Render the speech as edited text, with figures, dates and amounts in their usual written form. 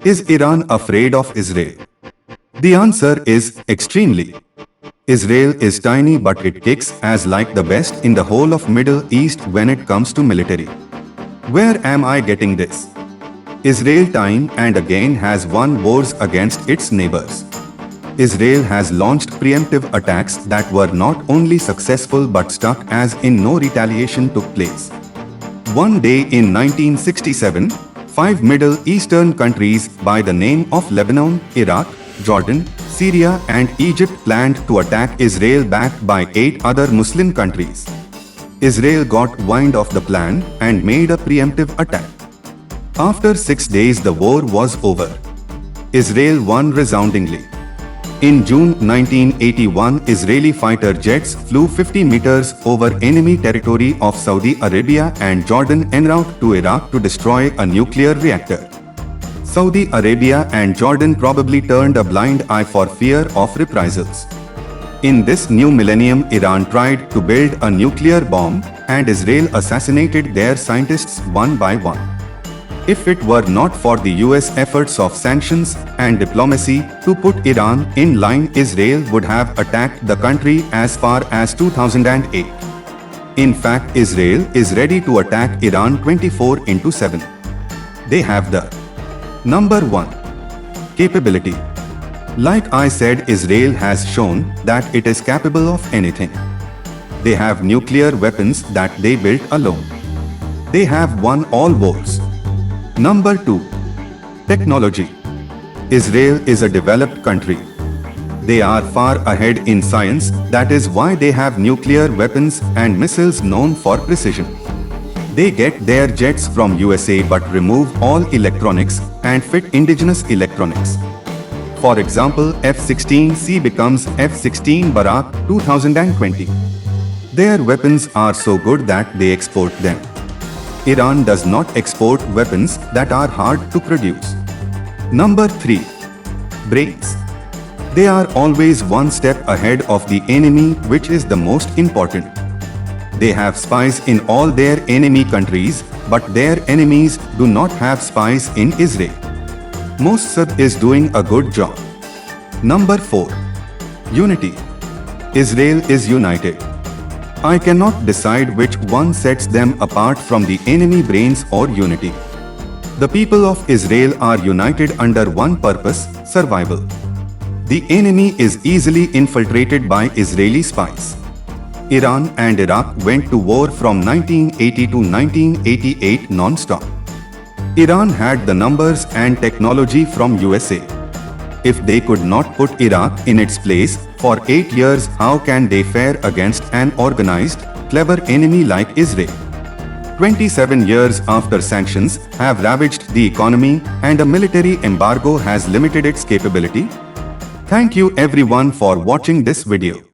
Is Iran afraid of Israel? The answer is extremely. Israel is tiny but it kicks as like the best in the whole of Middle East when it comes to military. Where am I getting this? Israel time and again has won wars against its neighbors. Israel has launched preemptive attacks that were not only successful but stuck as in no retaliation took place. One day in 1967, 5 Middle Eastern countries by the name of Lebanon, Iraq, Jordan, Syria and Egypt planned to attack Israel backed by 8 other Muslim countries. Israel got wind of the plan and made a preemptive attack. After 6 days the war was over. Israel won resoundingly. In June 1981, Israeli fighter jets flew 50 meters over enemy territory of Saudi Arabia and Jordan en route to Iraq to destroy a nuclear reactor. Saudi Arabia and Jordan probably turned a blind eye for fear of reprisals. In this new millennium, Iran tried to build a nuclear bomb, and Israel assassinated their scientists one by one. If it were not for the US efforts of sanctions and diplomacy to put Iran in line, Israel would have attacked the country as far as 2008. In fact, Israel is ready to attack Iran 24/7. They have the Number 1. Capability. Like I said, Israel has shown that it is capable of anything. They have nuclear weapons that they built alone. They have won all wars. Number 2. Technology. Israel is a developed country. They are far ahead in science, that is why they have nuclear weapons and missiles known for precision. They get their jets from USA but remove all electronics and fit indigenous electronics. For example, F-16C becomes F-16 Barak 2020. Their weapons are so good that they export them. Iran does not export weapons that are hard to produce. Number 3. Brains. They are always one step ahead of the enemy, which is the most important. They have spies in all their enemy countries, but their enemies do not have spies in Israel. Mossad is doing a good job. Number 4. Unity. Israel is united. I cannot decide which one sets them apart from the enemy, brains or unity. The people of Israel are united under one purpose: survival. The enemy is easily infiltrated by Israeli spies. Iran and Iraq went to war from 1980 to 1988 non-stop. Iran had the numbers and technology from USA. If they could not put Iraq in its place for 8 years, how can they fare against an organized, clever enemy like Israel? 27 years after sanctions have ravaged the economy and a military embargo has limited its capability. Thank you everyone for watching this video.